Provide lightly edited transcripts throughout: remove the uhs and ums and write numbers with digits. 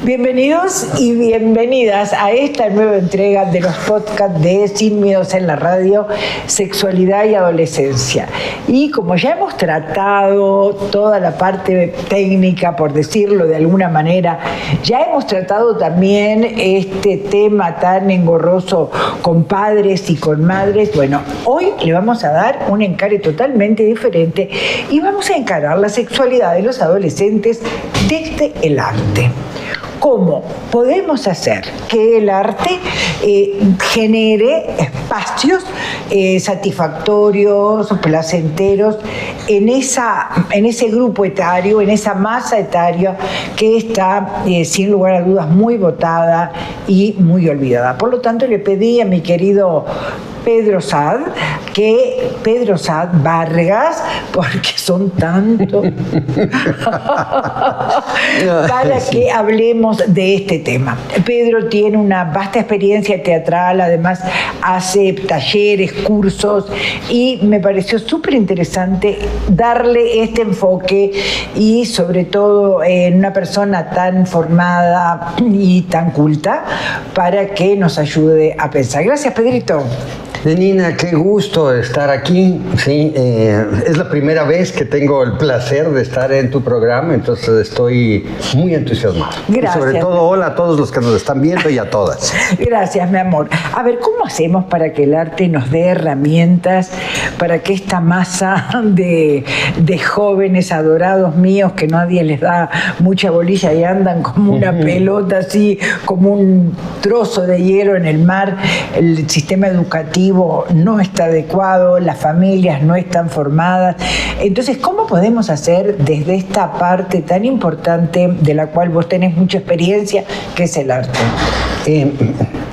Bienvenidos y bienvenidas a esta nueva entrega de los podcasts de Sin Miedos en la Radio, Sexualidad y Adolescencia. Y como ya hemos tratado toda la parte técnica, por decirlo de alguna manera, ya hemos tratado también este tema tan engorroso con padres y con madres. Bueno, hoy le vamos a dar un encare totalmente diferente y vamos a encarar la sexualidad de los adolescentes desde el arte. ¿Cómo podemos hacer que el arte genere espacios satisfactorios, placenteros en ese grupo etario, en esa masa etaria que está, sin lugar a dudas, muy votada y muy olvidada? Por lo tanto, le pedí a mi querido Pedro Saad Vargas, porque son tantos, para que hablemos de este tema. Pedro tiene una vasta experiencia teatral, además hace talleres, cursos, y me pareció súper interesante darle este enfoque y sobre todo en una persona tan formada y tan culta para que nos ayude a pensar. Gracias, Pedrito. Nina, qué gusto estar aquí. Sí, es la primera vez que tengo el placer de estar en tu programa, entonces estoy muy entusiasmado. Gracias. Y sobre todo, hola a todos los que nos están viendo y a todas. Gracias, mi amor. A ver, ¿cómo hacemos para que el arte nos dé herramientas para que esta masa de jóvenes adorados míos que nadie les da mucha bolilla y andan como una pelota así, como un trozo de hielo en el mar, el sistema educativo no está adecuado, las familias no están formadas? Entonces, ¿cómo podemos hacer desde esta parte tan importante de la cual vos tenés mucha experiencia, que es el arte?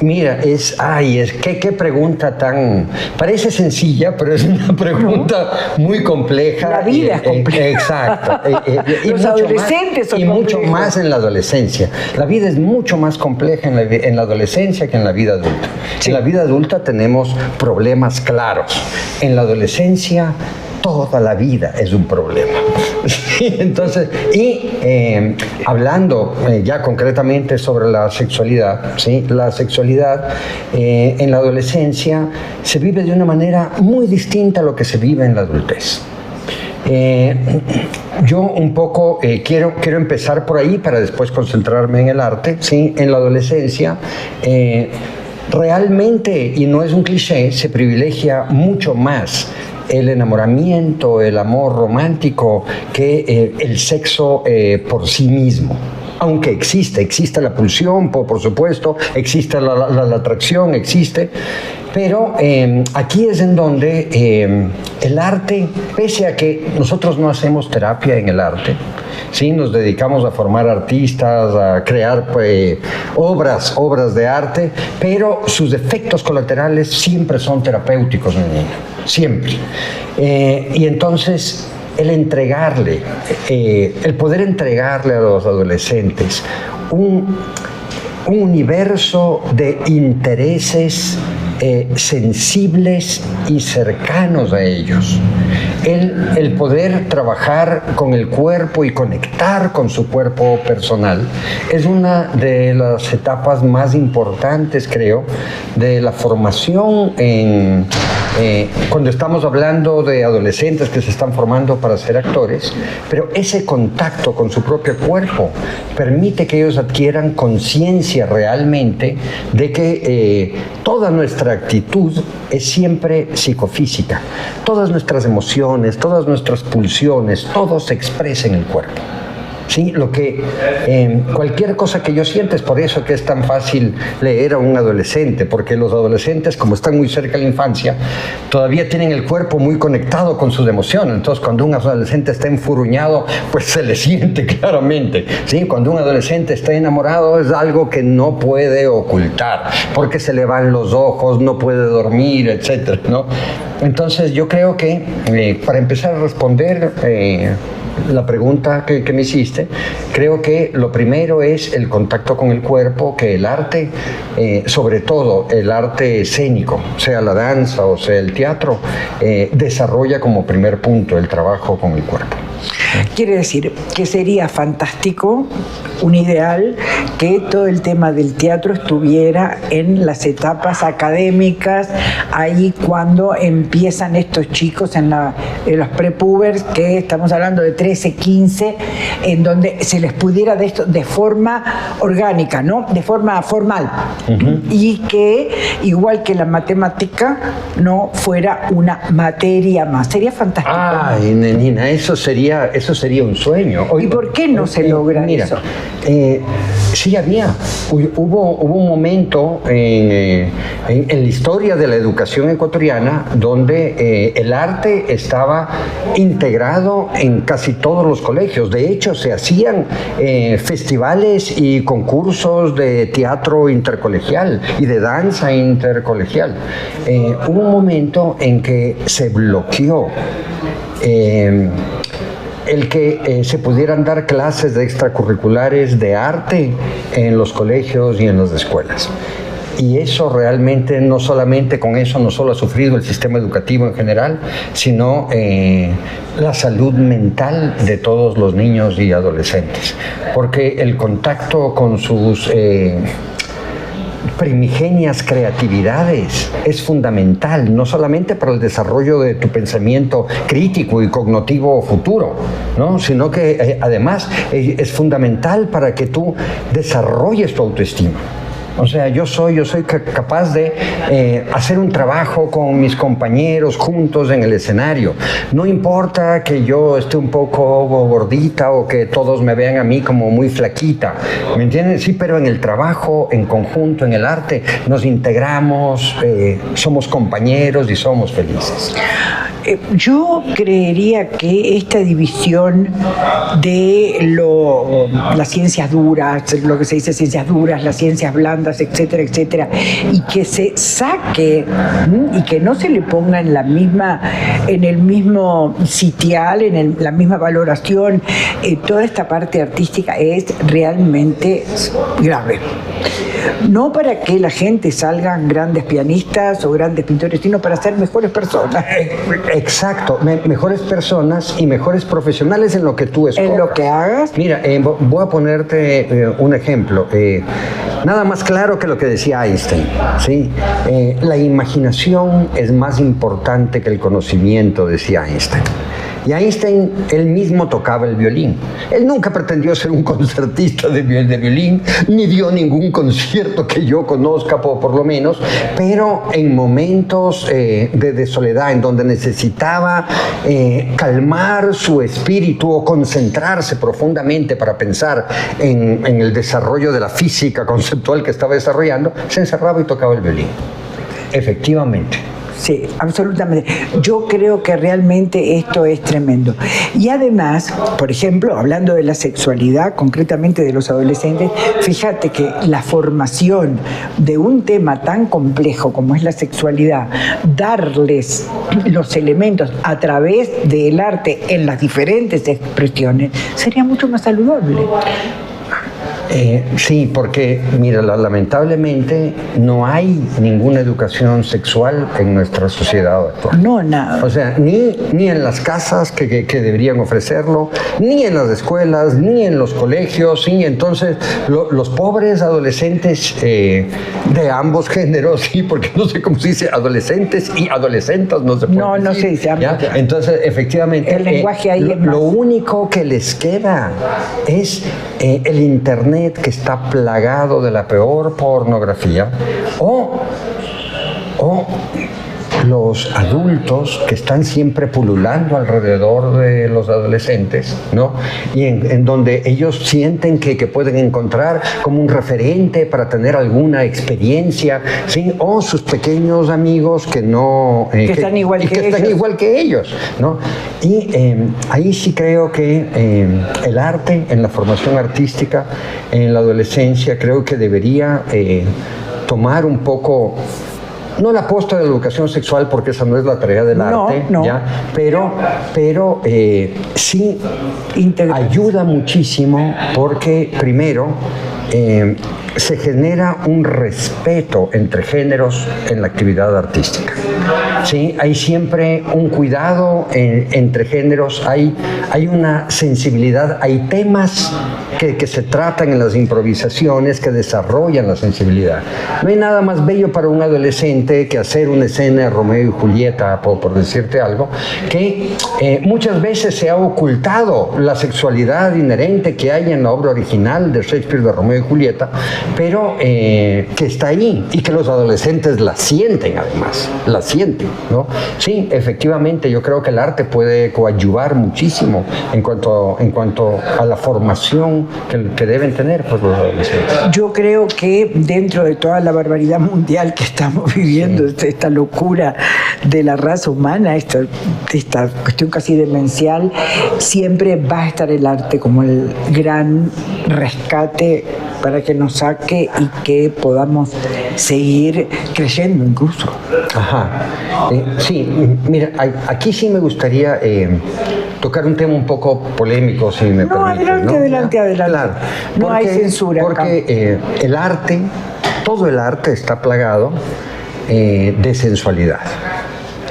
Mira, qué pregunta tan... Parece sencilla, pero es una pregunta muy compleja. La vida es compleja. Exacto. Los adolescentes son complejos. Y mucho más en la adolescencia. La vida es mucho más compleja en la adolescencia que en la vida adulta. Sí. En la vida adulta tenemos problemas claros. En la adolescencia, toda la vida es un problema. Entonces, hablando ya concretamente sobre la sexualidad, ¿sí? La sexualidad en la adolescencia se vive de una manera muy distinta a lo que se vive en la adultez. Yo un poco quiero empezar por ahí para después concentrarme en el arte, ¿sí? En la adolescencia, realmente, y no es un cliché, se privilegia mucho más el enamoramiento, el amor romántico, que el sexo por sí mismo. Aunque existe la pulsión, por supuesto, existe la atracción, existe, pero aquí es en donde el arte, pese a que nosotros no hacemos terapia en el arte, sí, nos dedicamos a formar artistas, a crear obras de arte, pero sus efectos colaterales siempre son terapéuticos, mi niña, siempre. Y entonces el poder entregarle a los adolescentes un universo de intereses sensibles y cercanos a ellos. El poder trabajar con el cuerpo y conectar con su cuerpo personal es una de las etapas más importantes, creo, de la formación cuando estamos hablando de adolescentes que se están formando para ser actores, pero ese contacto con su propio cuerpo permite que ellos adquieran conciencia realmente de que toda nuestra actitud es siempre psicofísica. Todas nuestras emociones, todas nuestras pulsiones, todo se expresa en el cuerpo. ¿Sí? Cualquier cosa que yo sienta, es por eso que es tan fácil leer a un adolescente, porque los adolescentes, como están muy cerca de la infancia, todavía tienen el cuerpo muy conectado con sus emociones. Entonces, cuando un adolescente está enfurruñado, pues se le siente claramente. ¿Sí? Cuando un adolescente está enamorado, es algo que no puede ocultar, porque se le van los ojos, no puede dormir, etcétera, ¿no? Entonces, yo creo que para empezar a responder la pregunta que me hiciste, creo que lo primero es el contacto con el cuerpo, que el arte, sobre todo el arte escénico, sea la danza o sea el teatro, desarrolla como primer punto el trabajo con el cuerpo. Quiere decir que sería fantástico, un ideal, que todo el tema del teatro estuviera en las etapas académicas, ahí cuando empiezan estos chicos en los prepubers, que estamos hablando de 13, 15, en donde se les pudiera de esto de forma orgánica, ¿no? De forma formal. Y que, igual que la matemática, no fuera una materia más. Sería fantástico. Ay, Nina, eso sería un sueño. ¿Y por qué no se logra eso? Sí había. Hubo un momento en la historia de la educación ecuatoriana donde el arte estaba integrado en casi todos los colegios. De hecho, se hacían festivales y concursos de teatro intercolegial y de danza intercolegial. Hubo un momento en que se bloqueó el que se pudieran dar clases de extracurriculares de arte en los colegios y en las escuelas. Y eso realmente, no solamente con eso, no solo ha sufrido el sistema educativo en general, sino la salud mental de todos los niños y adolescentes. Porque el contacto con sus primigenias creatividades es fundamental, no solamente para el desarrollo de tu pensamiento crítico y cognitivo futuro, ¿no? Sino que además es fundamental para que tú desarrolles tu autoestima. O sea, yo soy capaz de hacer un trabajo con mis compañeros juntos en el escenario. No importa que yo esté un poco gordita o que todos me vean a mí como muy flaquita, ¿me entienden? Sí, pero en el trabajo, en conjunto, en el arte, nos integramos, somos compañeros y somos felices. Yo creería que esta división de las ciencias duras, lo que se dice ciencias duras, las ciencias blandas, etcétera, etcétera, y que se saque y que no se le ponga en el mismo sitial, la misma valoración, toda esta parte artística es realmente grave. No para que la gente salgan grandes pianistas o grandes pintores, sino para ser mejores personas. Exacto, mejores personas y mejores profesionales en lo que tú escoges. En lo que hagas. Mira, voy a ponerte un ejemplo. Nada más claro que lo que decía Einstein, ¿sí? La imaginación es más importante que el conocimiento, decía Einstein. Y Einstein, él mismo tocaba el violín. Él nunca pretendió ser un concertista de violín, ni dio ningún concierto que yo conozca, por lo menos, pero en momentos de soledad, en donde necesitaba calmar su espíritu o concentrarse profundamente para pensar en el desarrollo de la física conceptual que estaba desarrollando, se encerraba y tocaba el violín. Efectivamente. Sí, absolutamente. Yo creo que realmente esto es tremendo. Y además, por ejemplo, hablando de la sexualidad, concretamente de los adolescentes, fíjate que la formación de un tema tan complejo como es la sexualidad, darles los elementos a través del arte en las diferentes expresiones, sería mucho más saludable. Sí, porque, mira, lamentablemente no hay ninguna educación sexual en nuestra sociedad actual. No, nada. O sea, ni en las casas que deberían ofrecerlo, ni en las escuelas, ni en los colegios, y entonces los pobres adolescentes de ambos géneros, sí, porque no sé cómo se dice, adolescentes y adolescentas, no se puede decir. No se dice. ¿Ya? Entonces, efectivamente, el lenguaje ahí es más. Lo único que les queda es el internet, que está plagado de la peor pornografía, o los adultos que están siempre pululando alrededor de los adolescentes, ¿no? Y en donde ellos sienten que pueden encontrar como un referente para tener alguna experiencia, ¿sí? O sus pequeños amigos que no... que están igual que ellos, ¿no? Y ahí sí creo que el arte, en la formación artística, en la adolescencia, creo que debería tomar un poco... No la aposta de la educación sexual, porque esa no es la tarea del arte, ¿ya? Pero sí ayuda muchísimo porque, primero, se genera un respeto entre géneros en la actividad artística. ¿Sí? Hay siempre un cuidado entre géneros, hay una sensibilidad, hay temas que se tratan en las improvisaciones que desarrollan la sensibilidad. No hay nada más bello para un adolescente que hacer una escena de Romeo y Julieta, por decirte algo, que muchas veces se ha ocultado la sexualidad inherente que hay en la obra original de Shakespeare de Romeo y Julieta, pero que está ahí y que los adolescentes la sienten además, la sienten, ¿no? Sí, efectivamente, yo creo que el arte puede coadyuvar muchísimo en cuanto a la formación que deben tener pues, los adolescentes. Yo creo que dentro de toda la barbaridad mundial que estamos viviendo, sí, esta locura de la raza humana, esta cuestión casi demencial, siempre va a estar el arte como el gran rescate para que nos saque y que podamos seguir creyendo incluso. Ajá. Sí, mira, aquí sí me gustaría tocar un tema un poco polémico, si me permite. Adelante. Claro, no hay censura. Porque el arte, todo el arte está plagado de sensualidad.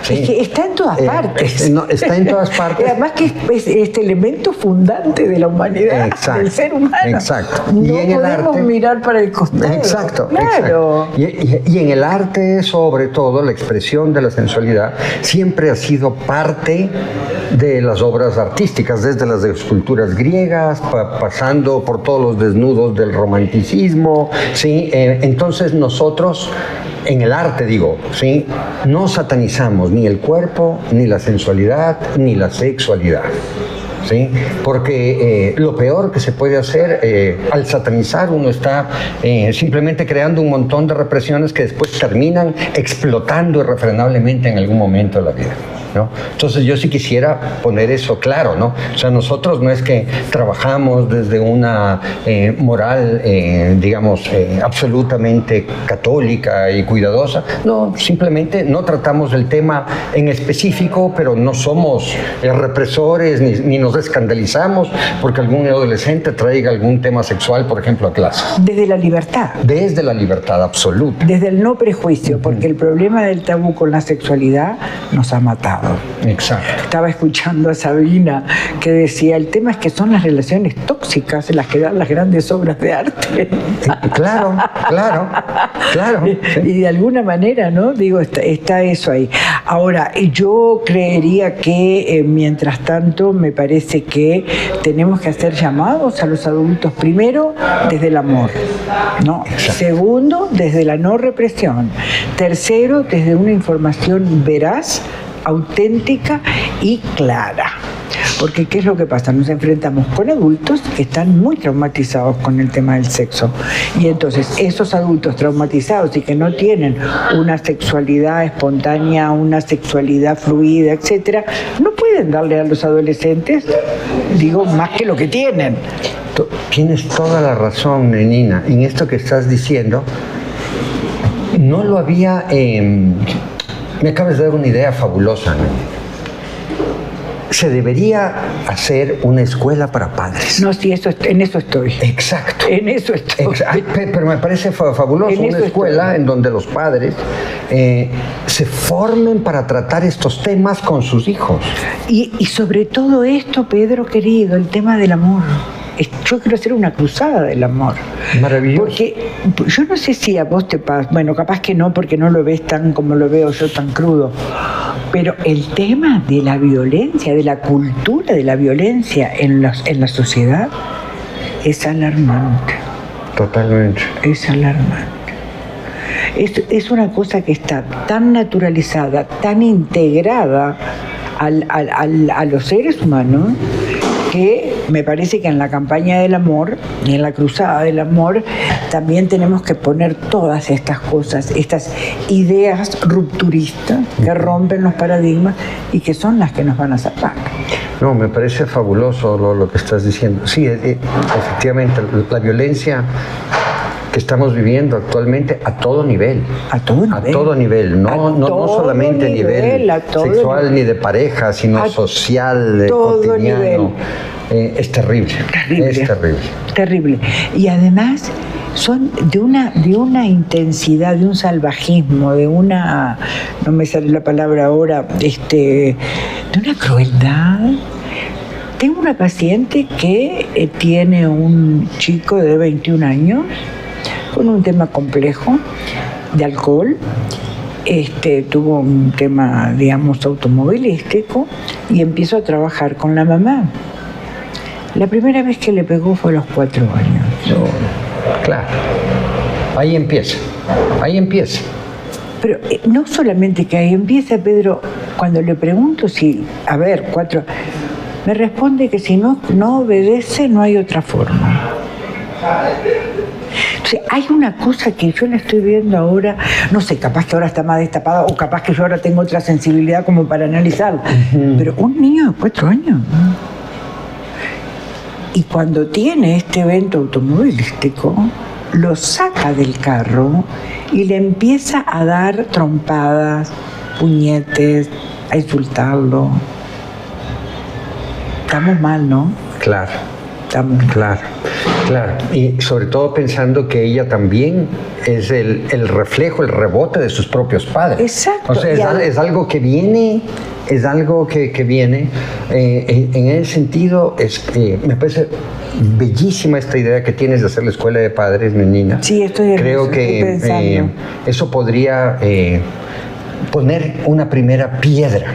Sí. Es que está en todas partes. Está en todas partes. Además que es este elemento fundante de la humanidad, exacto, del ser humano. Exacto. No podemos mirar para el costado. Exacto. Claro. Exacto. Y en el arte, sobre todo, la expresión de la sensualidad siempre ha sido parte de las obras artísticas, desde las esculturas griegas, pasando por todos los desnudos del romanticismo, ¿sí? Entonces nosotros, en el arte digo, ¿sí? No satanizamos ni el cuerpo, ni la sensualidad, ni la sexualidad. ¿Sí? Porque lo peor que se puede hacer al satanizar, uno está simplemente creando un montón de represiones que después terminan explotando irrefrenablemente en algún momento de la vida, ¿no? Entonces yo sí quisiera poner eso claro, ¿no? O sea, nosotros no es que trabajamos desde una moral, digamos, absolutamente católica y cuidadosa, no, simplemente no tratamos el tema en específico, pero no somos represores ni nos escandalizamos porque algún adolescente traiga algún tema sexual, por ejemplo, a clase. Desde la libertad. Desde la libertad absoluta. Desde el no prejuicio, porque el problema del tabú con la sexualidad nos ha matado. Exacto. Estaba escuchando a Sabina que decía, el tema es que son las relaciones tóxicas las que dan las grandes obras de arte. Claro. Sí. Y de alguna manera, ¿no? Digo, está eso ahí. Ahora, yo creería que mientras tanto me parece que tenemos que hacer llamados a los adultos, primero desde el amor, ¿no? Exacto. Segundo, desde la no represión. Tercero, desde una información veraz, auténtica y clara. Porque ¿qué es lo que pasa? Nos enfrentamos con adultos que están muy traumatizados con el tema del sexo. Y entonces esos adultos traumatizados y que no tienen una sexualidad espontánea, una sexualidad fluida, etcétera, no pueden darle a los adolescentes, digo, más que lo que tienen. Tienes toda la razón, Nenina, en esto que estás diciendo. No lo había... me acabas de dar una idea fabulosa, ¿no? Se debería hacer una escuela para padres. No, sí, en eso estoy. Exacto. En eso estoy. Pero me parece fabuloso una escuela en donde los padres se formen para tratar estos temas con sus hijos. Y sobre todo esto, Pedro querido, el tema del amor. Yo quiero hacer una cruzada del amor. Maravilloso. Porque yo no sé si a vos te pasa, bueno, capaz que no, porque no lo ves tan como lo veo yo, tan crudo. Pero el tema de la violencia, de la cultura de la violencia en la sociedad es alarmante. Totalmente. Es alarmante. Es una cosa que está tan naturalizada, tan integrada a los seres humanos, que me parece que en la campaña del amor y en la cruzada del amor también tenemos que poner todas estas cosas, estas ideas rupturistas que rompen los paradigmas y que son las que nos van a sacar. No, me parece fabuloso lo que estás diciendo. Sí, efectivamente, la violencia que estamos viviendo actualmente a todo nivel. A todo nivel. A todo nivel, no solamente a nivel sexual ni de pareja, sino social, cotidiano. Es terrible. Terrible. Y además son de una intensidad, de un salvajismo, de una, no me sale la palabra ahora, de una crueldad. Tengo una paciente que tiene un chico de 21 años con un tema complejo de alcohol. Tuvo un tema, digamos, automovilístico y empezó a trabajar con la mamá. La primera vez que le pegó fue a los 4 años. Claro, ahí empieza. Pero no solamente que ahí empieza, Pedro, cuando le pregunto si, 4, me responde que si no obedece no hay otra forma. Entonces, hay una cosa que yo la estoy viendo ahora, no sé, capaz que ahora está más destapada o capaz que yo ahora tengo otra sensibilidad como para analizarla, pero un niño de 4 años, ¿no? Y cuando tiene este evento automovilístico, lo saca del carro y le empieza a dar trompadas, puñetes, a insultarlo. Estamos mal, ¿no? Claro. Claro. Y sobre todo pensando que ella también es el reflejo, el rebote de sus propios padres. Exacto. O sea, es algo que viene, en ese sentido, me parece bellísima esta idea que tienes de hacer la escuela de padres, Nina. Sí, creo que eso podría poner una primera piedra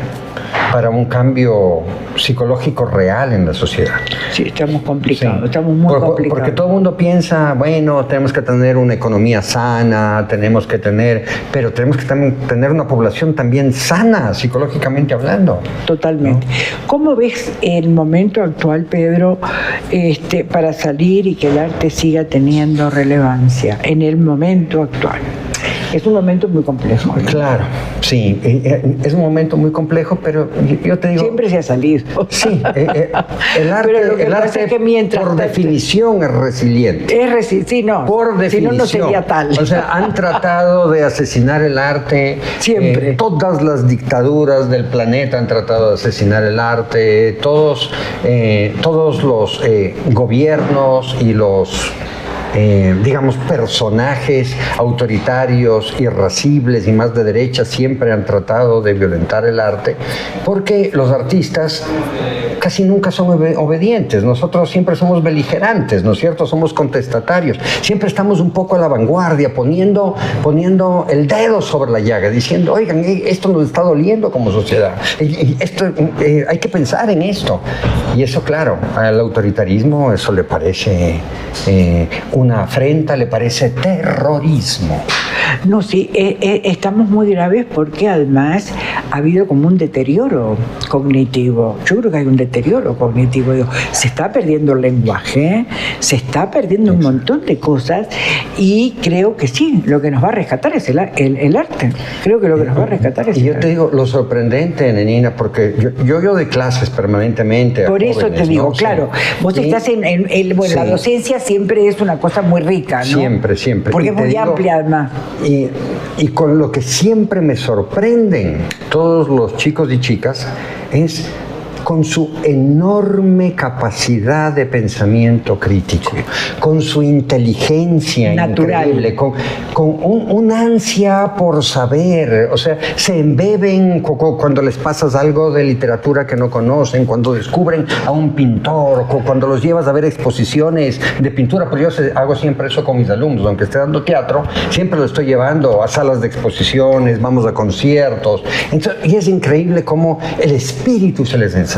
para un cambio psicológico real en la sociedad. Sí, estamos complicados, estamos muy complicados. Porque todo el mundo piensa, bueno, tenemos que tener una economía sana, pero tenemos que también tener una población también sana, psicológicamente hablando. Totalmente. ¿No? ¿Cómo ves el momento actual, Pedro, para salir y que el arte siga teniendo relevancia en el momento actual? Es un momento muy complejo, ¿no? Claro, sí, es un momento muy complejo, pero yo te digo... Siempre se ha salido. Sí, el arte es que por definición es resiliente. Sí, no. Por definición. Si no, no sería tal. O sea, han tratado de asesinar el arte. Siempre. Todas las dictaduras del planeta han tratado de asesinar el arte. Todos los gobiernos y los... digamos, personajes autoritarios, irascibles y más de derecha siempre han tratado de violentar el arte, porque los artistas casi nunca son obedientes. Nosotros siempre somos beligerantes, ¿no es cierto? Somos contestatarios. Siempre estamos un poco a la vanguardia, poniendo el dedo sobre la llaga, diciendo, oigan, esto nos está doliendo como sociedad. Esto, hay que pensar en esto. Y eso, claro, al autoritarismo eso le parece una afrenta, le parece terrorismo. No, sí, estamos muy graves porque además ha habido como un deterioro cognitivo. Yo creo que hay un deterioro cognitivo. Se está perdiendo el lenguaje, se está perdiendo un montón de cosas y creo que sí, lo que nos va a rescatar es el arte. Creo que lo que nos va a rescatar es el arte. Y yo te digo, lo sorprendente, Nina, porque yo doy clases permanentemente a jóvenes, eso te digo, ¿no? Claro, vos estás bueno, la docencia siempre es una cosa muy rica, ¿no? Siempre. Porque es muy amplia además. Y con lo que siempre me sorprenden todos los chicos y chicas es con su enorme capacidad de pensamiento crítico, con su inteligencia natural, increíble, con un ansia por saber. O sea, se embeben cuando les pasas algo de literatura que no conocen, cuando descubren a un pintor, cuando los llevas a ver exposiciones de pintura. Pero yo hago siempre eso con mis alumnos, aunque esté dando teatro, siempre lo estoy llevando a salas de exposiciones, vamos a conciertos. Entonces, y es increíble cómo el espíritu se les ensancha.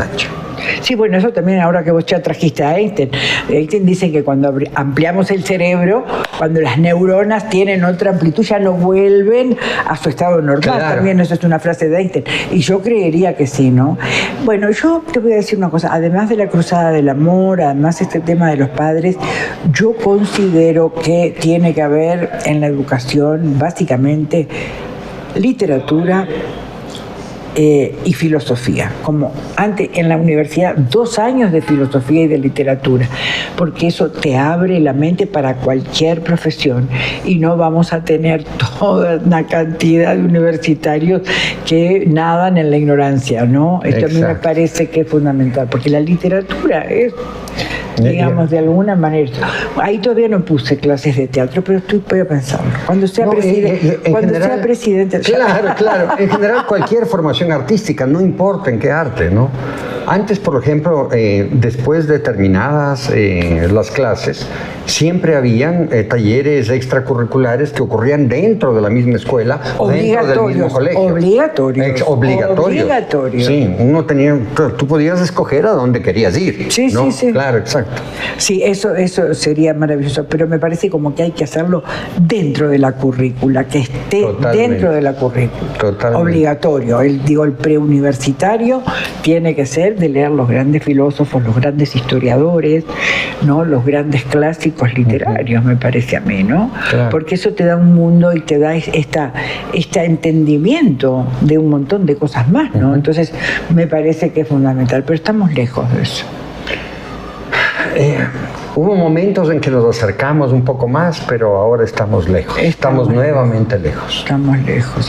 Sí, bueno, eso también ahora que vos ya trajiste a Einstein. Einstein dice que cuando ampliamos el cerebro, cuando las neuronas tienen otra amplitud, ya no vuelven a su estado normal. Claro. También eso es una frase de Einstein. Y yo creería que sí, ¿no? Bueno, yo te voy a decir una cosa. Además de la cruzada del amor, además este tema de los padres, yo considero que tiene que haber en la educación, básicamente, literatura y filosofía, como antes en la universidad 2 años de filosofía y de literatura, porque eso te abre la mente para cualquier profesión y no vamos a tener toda una cantidad de universitarios que nadan en la ignorancia, ¿no? Esto a mí me parece que es fundamental, porque la literatura es digamos, de alguna manera. Ahí todavía no puse clases de teatro, pero voy a pensarlo. Cuando sea presidente. Claro. En general, cualquier formación artística, no importa en qué arte, ¿no? Antes, por ejemplo, después de terminadas las clases, siempre habían talleres extracurriculares que ocurrían dentro de la misma escuela o dentro del mismo colegio. Obligatorios. Sí, tú podías escoger a dónde querías ir. Sí. Claro, exacto. Sí, eso sería maravilloso, pero me parece como que hay que hacerlo dentro de la currícula, que esté dentro de la currícula. Totalmente. Obligatorio. El preuniversitario tiene que ser de leer los grandes filósofos, los grandes historiadores, ¿no? Los grandes clásicos literarios, me parece a mí, ¿no? Claro. Porque eso te da un mundo y te da este entendimiento de un montón de cosas más, ¿no? Entonces, me parece que es fundamental, pero estamos lejos de eso. Hubo momentos en que nos acercamos un poco más, pero ahora estamos lejos. Estamos nuevamente lejos.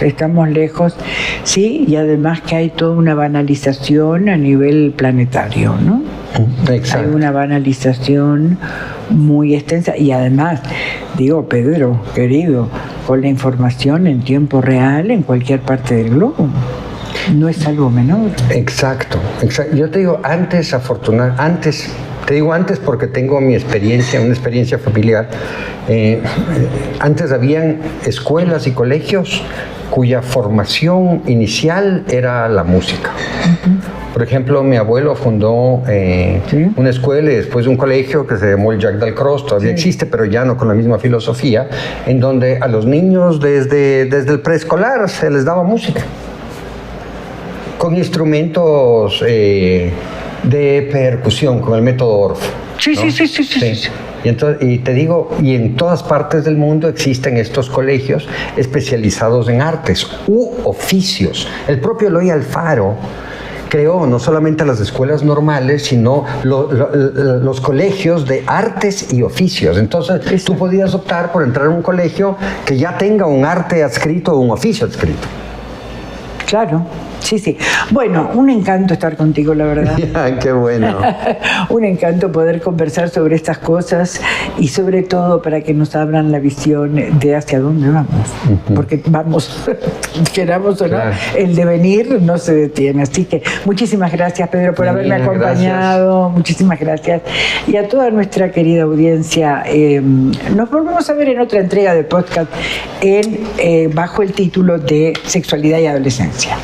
Estamos lejos, sí, y además que hay toda una banalización a nivel planetario, ¿no? Exacto. Hay una banalización muy extensa y además, digo, Pedro, querido, con la información en tiempo real en cualquier parte del globo. No es algo menor. Exacto. Yo te digo, antes porque tengo una experiencia familiar. Antes habían escuelas y colegios cuya formación inicial era la música. Por ejemplo, mi abuelo fundó una escuela y después un colegio que se llamó el Jacques Dalcroze, todavía existe, pero ya no con la misma filosofía, en donde a los niños desde el preescolar se les daba música, con instrumentos de percusión, con el método Orff. Sí. Y te digo, y en todas partes del mundo existen estos colegios especializados en artes u oficios. El propio Eloy Alfaro creó no solamente las escuelas normales, sino los colegios de artes y oficios. Entonces, tú podías optar por entrar a un colegio que ya tenga un arte adscrito o un oficio adscrito. Claro. Sí. Bueno, un encanto estar contigo, la verdad. Qué bueno. Un encanto poder conversar sobre estas cosas y sobre todo para que nos abran la visión de hacia dónde vamos. Porque vamos, queramos o no, el devenir no se detiene. Así que muchísimas gracias, Pedro, por haberme acompañado. Gracias. Muchísimas gracias. Y a toda nuestra querida audiencia, nos volvemos a ver en otra entrega de podcast bajo el título de Sexualidad y Adolescencia.